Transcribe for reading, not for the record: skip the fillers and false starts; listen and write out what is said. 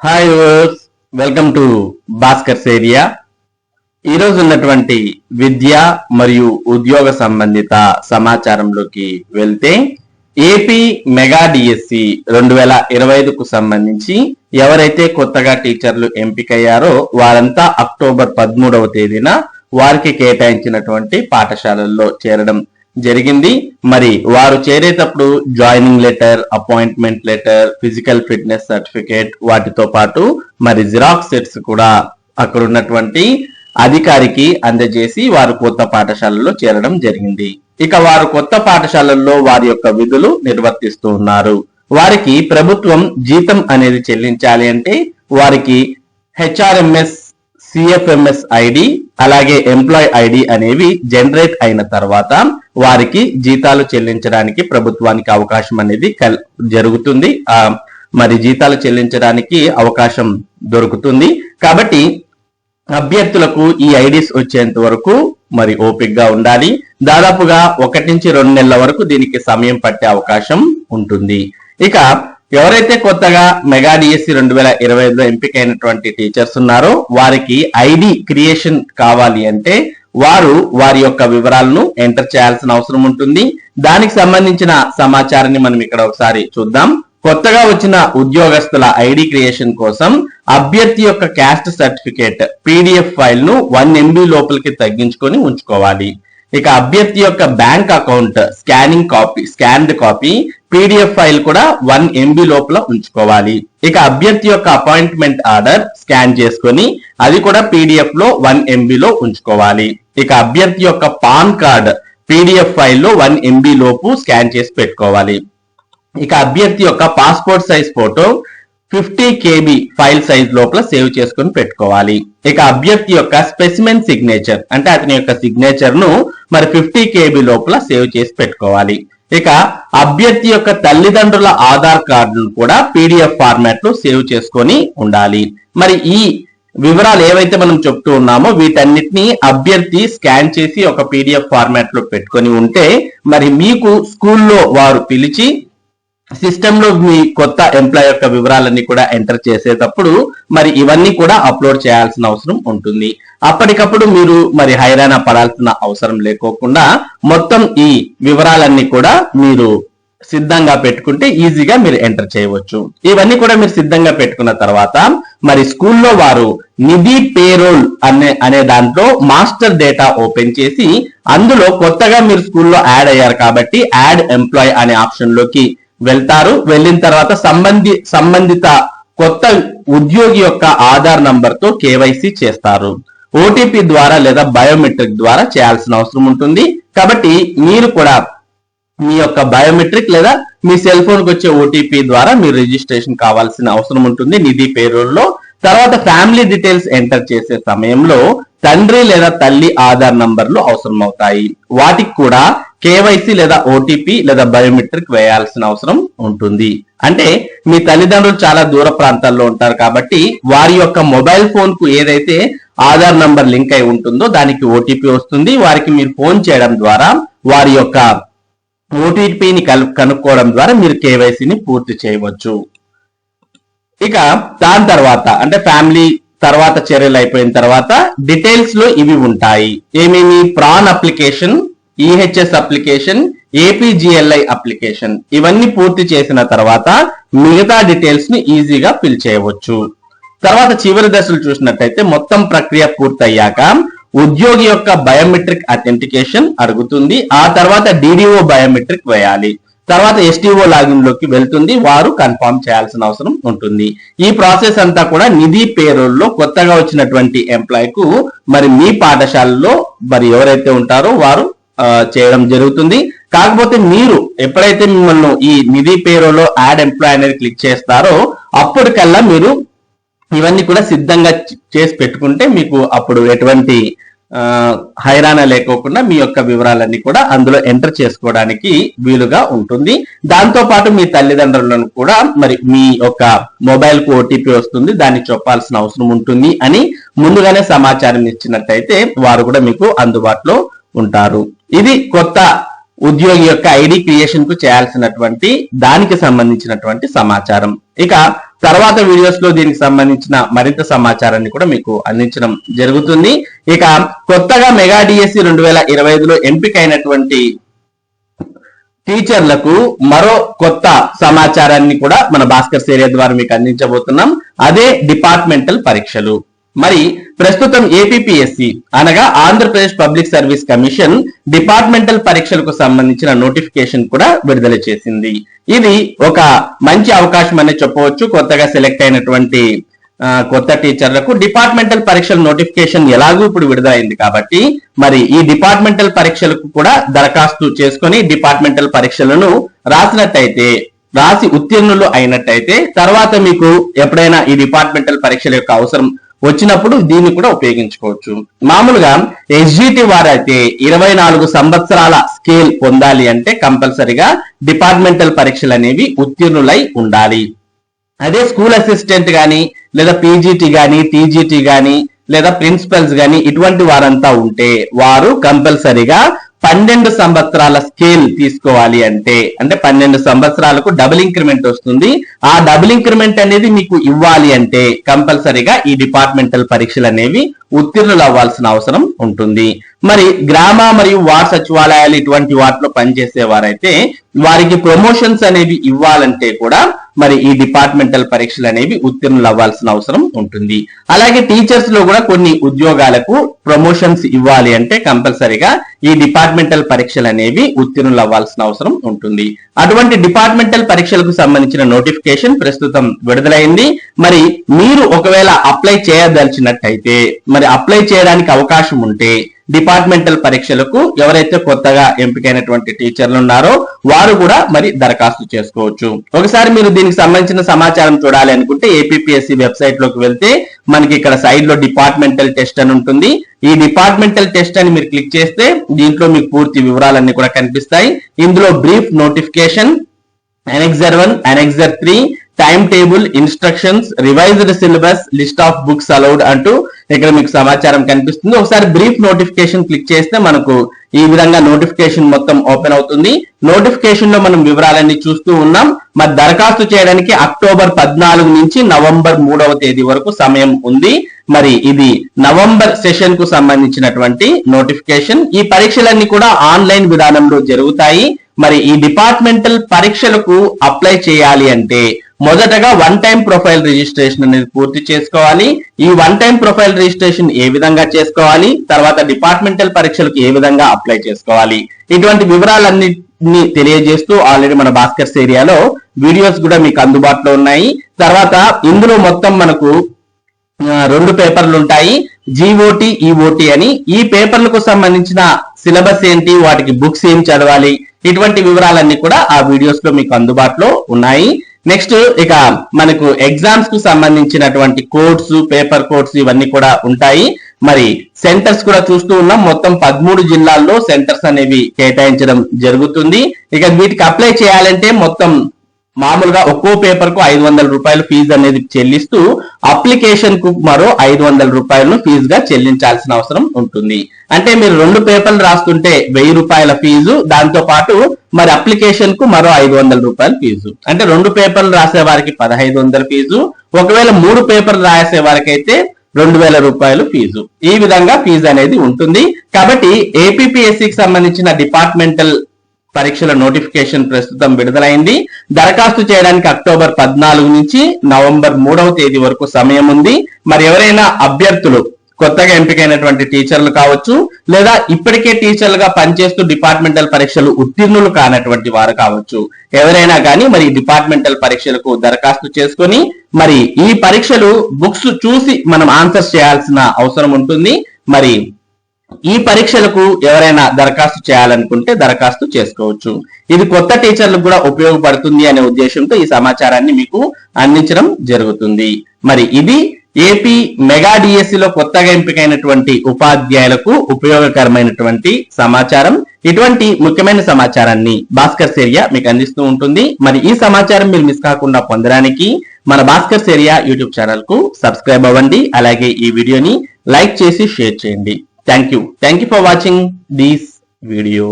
Hi viewers, welcome to Bhaskar's area. ఈరోజు ఉన్నటువంటి విద్య మరియు ఉద్యోగ సంబంధిత సమాచారంలోకి వెళ్తే ఏపీ మెగా డిఎస్సి 2025కు సంబంధించి ఎవరైతే కొత్తగా టీచర్లు ఎంపికయ్యారో వారంతా అక్టోబర్ 13వ తేదీన వారికి కేటాయించినటువంటి పాఠశాలల్లో చేరడం జరిగింది. మరి వారు చేరేటప్పుడు joining letter, appointment letter, physical fitness certificate వాటితో పాటు మరి జిరాక్స్ సెట్స్ కూడా అక్కడ ఉన్నటువంటి అధికారికి అందజేసి వారు కొత్త పాఠశాలలో చేరడం జరిగింది. ఇక వారు కొత్త పాఠశాలల్లో వారి యొక్క విధులు నిర్వర్తిస్తూ ఉన్నారు. వారికి ప్రభుత్వం జీతం అనేది చెల్లించాలి అంటే వారికి హెచ్ఆర్ఎంఎస్, సిఎఫ్ఎంఎస్ ఐడి అలాగే ఎంప్లాయ్ ఐడి అనేవి జనరేట్ అయిన తర్వాత వారికి జీతాలు చెల్లించడానికి ప్రభుత్వానికి అవకాశం అనేది జరుగుతుంది. మరి జీతాలు చెల్లించడానికి అవకాశం దొరుకుతుంది. కాబట్టి అభ్యర్థులకు ఈ ఐడీస్ వచ్చేంత వరకు మరి ఓపికగా ఉండాలి. దాదాపుగా 1 నుంచి 2 నెలల వరకు దీనికి సమయం పట్టే అవకాశం ఉంటుంది. ఇక ఎవరైతే కొత్తగా మెగా డిఎస్సి 2025లో ఎంపికైనటువంటి టీచర్స్ ఉన్నారో వారికి ఐడి క్రియేషన్ కావాలి అంటే వారు వారి యొక్క వివరాలను ఎంటర్ చేయాల్సిన అవసరం ఉంటుంది. దానికి సంబంధించిన సమాచారాన్ని మనం ఇక్కడ ఒకసారి చూద్దాం. కొత్తగా వచ్చిన ఉద్యోగస్తుల ఐడి క్రియేషన్ కోసం అభ్యర్థి యొక్క క్యాస్ట్ సర్టిఫికేట్ పీడిఎఫ్ ఫైల్ ను 1 MB లోపలికి తగ్గించుకొని ఉంచుకోవాలి. ఇక అభ్యర్థి యొక్క bank account scanned copy PDF file కూడా 1 MB లోపల ఉంచుకోవాలి. ఇక అభ్యర్థి యొక్క అపాయింట్మెంట్ ఆర్డర్ స్కాన్ చేసుకొని అది కూడా పీడిఎఫ్ లో 1 MB లో ఉంచుకోవాలి. ఇక అభ్యర్థి యొక్క పాన్ కార్డ్ పీడిఎఫ్ ఫైల్లో 1 MB లోపు స్కాన్ చేసి పెట్టుకోవాలి. ఇక అభ్యర్థి యొక్క passport size photo 50 KB file size లోపల సేవ్ చేసుకుని పెట్టుకోవాలి. ఇక అభ్యర్థి యొక్క స్పెసిమెన్ సిగ్నేచర్ అంటే అతని యొక్క సిగ్నేచర్ ను మరి 50 KB లోపల సేవ్ చేసి పెట్టుకోవాలి. ఇక అభ్యర్థి యొక్క తల్లిదండ్రుల ఆధార్ కార్డును కూడా పీడిఎఫ్ ఫార్మాట్ లో సేవ్ చేసుకొని ఉండాలి. మరి ఈ వివరాలు ఏవైతే మనం చెప్తూ ఉన్నామో వీటన్నిటిని అభ్యర్థి స్కాన్ చేసి ఒక పీడిఎఫ్ ఫార్మాట్ లో పెట్టుకొని ఉంటే మరి మీకు స్కూల్లో వారు పిలిచి సిస్టమ్ లో మీ కొత్త ఎంప్లాయ్ యొక్క వివరాలన్నీ కూడా ఎంటర్ చేసేటప్పుడు మరి ఇవన్నీ కూడా అప్లోడ్ చేయాల్సిన అవసరం ఉంటుంది. అప్పటికప్పుడు మీరు మరి హైరాణ పడాల్సిన అవసరం లేకోకుండా మొత్తం ఈ వివరాలన్నీ కూడా మీరు సిద్ధంగా పెట్టుకుంటే ఈజీగా మీరు ఎంటర్ చేయవచ్చు. ఇవన్నీ కూడా మీరు సిద్ధంగా పెట్టుకున్న తర్వాత మరి స్కూల్లో వారు నిధి పేరోల్ అనే దాంట్లో మాస్టర్ డేటా ఓపెన్ చేసి అందులో కొత్తగా మీరు స్కూల్లో యాడ్ అయ్యారు కాబట్టి యాడ్ ఎంప్లాయ్ అనే ఆప్షన్ లోకి వెళ్తారు. వెళ్ళిన తర్వాత సంబంధిత కొత్త ఉద్యోగి యొక్క ఆధార్ నంబర్ తో కేవైసీ చేస్తారు. ఓటీపీ ద్వారా లేదా బయోమెట్రిక్ ద్వారా చేయాల్సిన అవసరం ఉంటుంది. కాబట్టి మీరు కూడా మీ యొక్క బయోమెట్రిక్ లేదా మీ సెల్ ఫోన్ కి వచ్చే ఓటీపీ ద్వారా మీరు రిజిస్ట్రేషన్ కావాల్సిన అవసరం ఉంటుంది నిధి పేరోల్లో. తర్వాత ఫ్యామిలీ డీటెయిల్స్ ఎంటర్ చేసే సమయంలో తండ్రి లేదా తల్లి ఆధార్ నంబర్లు అవసరం అవుతాయి. వాటికి కూడా కేవైసీ లేదా ఓటీపీ లేదా బయోమెట్రిక్ వేయాల్సిన అవసరం ఉంటుంది. అంటే మీ తల్లిదండ్రులు చాలా దూర ప్రాంతాల్లో ఉంటారు కాబట్టి వారి యొక్క మొబైల్ ఫోన్ కు ఏదైతే ఆధార్ నంబర్ లింక్ అయి ఉంటుందో దానికి ఓటీపీ వస్తుంది. వారికి మీరు ఫోన్ చేయడం ద్వారా వారి యొక్క ఓటీపీని కనుక్కోవడం ద్వారా మీరు కేవైసీని పూర్తి చేయవచ్చు. ఇక దాని తర్వాత అంటే ఫ్యామిలీ తర్వాత చర్యలు అయిపోయిన తర్వాత డీటెయిల్స్ లో ఇవి ఉంటాయి. ఏమేమి? PRAN application, EHS application, APGLI application ఇవన్నీ పూర్తి చేసిన తర్వాత మిగతా డీటెయిల్స్ ని ఈజీగా ఫిల్ చేయవచ్చు. తర్వాత చివరి దశలు చూసినట్టయితే మొత్తం ప్రక్రియ పూర్తయ్యాక ఉద్యోగి యొక్క బయోమెట్రిక్ అథెంటికేషన్ అడుగుతుంది. ఆ తర్వాత డిడిఓ బయోమెట్రిక్ వేయాలి. తర్వాత ఎస్టీఓ లాగిన్ లోకి వెళ్తుంది. వారు కన్ఫర్మ్ చేయాల్సిన అవసరం ఉంటుంది. ఈ ప్రాసెస్ అంతా కూడా నిధి పేరోల్లో కొత్తగా వచ్చినటువంటి ఎంప్లాయ్ కు మరి మీ పాఠశాలలో మరి ఎవరైతే ఉంటారో వారు చేయడం జరుగుతుంది. కాకపోతే మీరు ఎప్పుడైతే మిమ్మల్ని ఈ నిధి పేరోలో యాడ్ ఎంప్లాయ్ అనేది క్లిక్ చేస్తారో అప్పటికల్లా మీరు ఇవన్నీ కూడా సిద్ధంగా చేసి పెట్టుకుంటే మీకు అప్పుడు ఎటువంటి హైరాణ లేకోకుండా మీ యొక్క వివరాలన్నీ కూడా అందులో ఎంటర్ చేసుకోవడానికి వీలుగా ఉంటుంది. దాంతో పాటు మీ తల్లిదండ్రులను కూడా మరి మీ యొక్క మొబైల్ కు ఓటీపీ వస్తుంది, దాన్ని చెప్పాల్సిన అవసరం ఉంటుంది అని ముందుగానే సమాచారం ఇచ్చినట్టయితే వారు కూడా మీకు అందుబాటులో ఉంటారు. ఇది కొత్త ఉద్యోగి యొక్క ఐడి క్రియేషన్ కు చేయాల్సినటువంటి దానికి సంబంధించినటువంటి సమాచారం. ఇక తర్వాత వీడియోస్ లో దీనికి సంబంధించిన మరింత సమాచారాన్ని కూడా మీకు అందించడం జరుగుతుంది. ఇక కొత్తగా మెగా డిఎస్సి 2025లో ఎంపికైనటువంటి టీచర్లకు మరో కొత్త సమాచారాన్ని కూడా మన భాస్కర్ ఏరియా ద్వారా మీకు అందించబోతున్నాం. అదే డిపార్ట్మెంటల్ పరీక్షలు. మరి ప్రస్తుతం ఏపీపీఎస్సి అనగా Andhra Pradesh public service commission departmental పరీక్షలకు సంబంధించిన నోటిఫికేషన్ కూడా విడుదల చేసింది. ఇది ఒక మంచి అవకాశం అనే చెప్పవచ్చు. కొత్తగా సెలెక్ట్ అయినటువంటి కొత్త టీచర్లకు డిపార్ట్మెంటల్ పరీక్షల నోటిఫికేషన్ ఎలాగూ ఇప్పుడు విడుదలైంది కాబట్టి మరి ఈ డిపార్ట్మెంటల్ పరీక్షలకు కూడా దరఖాస్తు చేసుకొని డిపార్ట్మెంటల్ పరీక్షలను రాసి ఉత్తీర్ణులు అయినట్టయితే తర్వాత మీకు ఎప్పుడైనా ఈ డిపార్ట్మెంటల్ పరీక్షల యొక్క అవసరం వచ్చినప్పుడు దీన్ని కూడా ఉపయోగించుకోవచ్చు. మామూలుగా ఎస్జిటి వారైతే 24 సంవత్సరాల స్కేల్ పొందాలి అంటే కంపల్సరిగా డిపార్ట్మెంటల్ పరీక్షలు అనేవి ఉత్తీర్ణులై ఉండాలి. అదే స్కూల్ అసిస్టెంట్ గాని లేదా పీజీటీ గాని టీజీటీ గాని లేదా ప్రిన్సిపల్స్ గాని ఇటువంటి వారంతా ఉంటే వారు కంపల్సరిగా 12 సంవత్సరాల స్కేల్ తీసుకోవాలి. అంటే 12 సంవత్సరాలకు డబుల్ ఇంక్రిమెంట్ వస్తుంది. ఆ డబుల్ ఇంక్రిమెంట్ అనేది మీకు ఇవ్వాలి అంటే కంపల్సరిగా ఈ డిపార్ట్మెంటల్ పరీక్షలు అనేవి ఉత్తీర్ణులు అవ్వాల్సిన అవసరం ఉంటుంది. మరి గ్రామ మరియు వార్డ్ సచివాలయాలు ఇటువంటి వాటిలో పనిచేసే వారైతే వారికి ప్రమోషన్స్ అనేవి ఇవ్వాలంటే కూడా మరి ఈ డిపార్ట్మెంటల్ పరీక్షలు అనేవి ఉత్తీర్ణులు అవ్వాల్సిన అవసరం ఉంటుంది. అలాగే టీచర్స్ లో కూడా కొన్ని ఉద్యోగాలకు ప్రమోషన్స్ ఇవ్వాలి అంటే కంపల్సరిగా ఈ డిపార్ట్మెంటల్ పరీక్షలు అనేవి ఉత్తీర్ణులు అవ్వాల్సిన అవసరం ఉంటుంది. అటువంటి డిపార్ట్మెంటల్ పరీక్షలకు సంబంధించిన నోటిఫికేషన్ ప్రస్తుతం విడుదలైంది. మరి మీరు ఒకవేళ అప్లై చేయదలిచినట్టయితే మరి అప్లై చేయడానికి అవకాశం ఉంటే డిపార్ట్మెంటల్ పరీక్షలకు ఎవరైతే కొత్తగా ఎంపికైనటువంటి టీచర్లు ఉన్నారో వారు కూడా మరి దరఖాస్తు చేసుకోవచ్చు. ఒకసారి మీరు దీనికి సంబంధించిన సమాచారం చూడాలి అనుకుంటే ఏపీపీఎస్సి వెబ్సైట్ లోకి వెళ్తే మనకి ఇక్కడ సైడ్ లో డిపార్ట్మెంటల్ టెస్ట్ అని ఉంటుంది. ఈ డిపార్ట్మెంటల్ టెస్ట్ అని మీరు క్లిక్ చేస్తే దీంట్లో మీకు పూర్తి వివరాలన్నీ కూడా కనిపిస్తాయి. ఇందులో brief notification, Annexure 1, Annexure 3, time table, instructions, revised syllabus, list of books allowed అంటూ ఇక్కడ మీకు సమాచారం కనిపిస్తుంది. ఒకసారి బ్రీఫ్ నోటిఫికేషన్ క్లిక్ చేస్తే మనకు ఈ విధంగా నోటిఫికేషన్ మొత్తం ఓపెన్ అవుతుంది. నోటిఫికేషన్ లో మనం వివరాలన్నీ చూస్తూ ఉన్నాం. మరి దరఖాస్తు చేయడానికి అక్టోబర్ 14 నుంచి నవంబర్ 3వ తేదీ వరకు సమయం ఉంది. మరి ఇది నవంబర్ సెషన్ కు సంబంధించినటువంటి నోటిఫికేషన్. ఈ పరీక్షలన్నీ కూడా ఆన్లైన్ విధానంలో జరుగుతాయి. మరి ఈ డిపార్ట్మెంటల్ పరీక్షలకు అప్లై చేయాలి అంటే మొదటగా వన్ టైం ప్రొఫైల్ రిజిస్ట్రేషన్ అనేది పూర్తి చేసుకోవాలి. ఈ వన్ టైం ప్రొఫైల్ రిజిస్ట్రేషన్ ఏ విధంగా చేసుకోవాలి, తర్వాత డిపార్ట్మెంటల్ పరీక్షలకు ఏ విధంగా అప్లై చేసుకోవాలి, ఇటువంటి వివరాలన్నిటిని తెలియజేస్తూ ఆల్రెడీ మన భాస్కర్ ఏరియాలో వీడియోస్ కూడా మీకు అందుబాటులో ఉన్నాయి. తర్వాత ఇందులో మొత్తం మనకు 2 పేపర్లు ఉంటాయి, జీఓటీ, ఈఓటీ అని. ఈ పేపర్లకు సంబంధించిన సిలబస్ ఏంటి, వాటికి బుక్స్ ఏం చదవాలి, ఇటువంటి వివరాలన్నీ కూడా ఆ వీడియోస్ లో మీకు అందుబాటులో ఉన్నాయి. నెక్స్ట్ ఇక మనకు ఎగ్జామ్స్ కు సంబంధించినటువంటి కోడ్స్, పేపర్ కోడ్స్ ఇవన్నీ కూడా ఉంటాయి. మరి సెంటర్స్ కూడా చూస్తూ ఉన్నాం. మొత్తం 13 జిల్లాల్లో సెంటర్స్ అనేవి కేటాయించడం జరుగుతుంది. ఇక వీటికి అప్లై చేయాలంటే మొత్తం మామూలుగా ఒక్కో పేపర్ కు 500 రూపాయలు ఫీజు అనేది చెల్లిస్తూ అప్లికేషన్ కు మరో 500 రూపాయలను ఫీజుగా చెల్లించాల్సిన అవసరం ఉంటుంది. అంటే మీరు 2 పేపర్లు రాస్తుంటే 1000 రూపాయల ఫీజు, దాంతో పాటు మరి అప్లికేషన్ కు మరో 500 రూపాయల ఫీజు. అంటే 2 పేపర్లు రాసే వారికి 1500 ఫీజు, ఒకవేళ 3 పేపర్లు రాసే వారికి అయితే 2000 రూపాయలు ఫీజు. ఈ విధంగా ఫీజు అనేది ఉంటుంది. కాబట్టి ఏపీపీఎస్సికి సంబంధించిన డిపార్ట్మెంటల్ పరీక్షల నోటిఫికేషన్ ప్రస్తుతం విడుదలైంది. దరఖాస్తు చేయడానికి అక్టోబర్ 14 నుంచి నవంబర్ 3వ తేదీ వరకు సమయం ఉంది. మరి ఎవరైనా అభ్యర్థులు కొత్తగా ఎంపికైనటువంటి టీచర్లు కావచ్చు, లేదా ఇప్పటికే టీచర్లుగా పనిచేస్తూ డిపార్ట్మెంటల్ పరీక్షలు ఉత్తీర్ణులు కానటువంటి వారు కావచ్చు, ఎవరైనా కానీ మరి డిపార్ట్మెంటల్ పరీక్షలకు దరఖాస్తు చేసుకొని మరి ఈ పరీక్షలు బుక్స్ చూసి మనం ఆన్సర్ చేయాల్సిన అవసరం ఉంటుంది. మరి ఈ పరీక్షలకు ఎవరైనా దరఖాస్తు చేయాలనుకుంటే దరఖాస్తు చేసుకోవచ్చు. ఇది కొత్త టీచర్లకు కూడా ఉపయోగపడుతుంది అనే ఉద్దేశంతో ఈ సమాచారాన్ని మీకు అందించడం జరుగుతుంది. మరి ఇది ఏపీ మెగా డిఎస్సిలో కొత్తగా ఎంపికైనటువంటి ఉపాధ్యాయులకు ఉపయోగకరమైనటువంటి సమాచారం. ఇటువంటి ముఖ్యమైన సమాచారాన్ని భాస్కర్ ఏరియా మీకు అందిస్తూ ఉంటుంది. మరి ఈ సమాచారం మీరు మిస్ కాకుండా పొందడానికి మన భాస్కర్ ఏరియా యూట్యూబ్ ఛానల్ కు సబ్స్క్రైబ్ అవ్వండి. అలాగే ఈ వీడియోని లైక్ చేసి షేర్ చేయండి. Thank you for watching this video.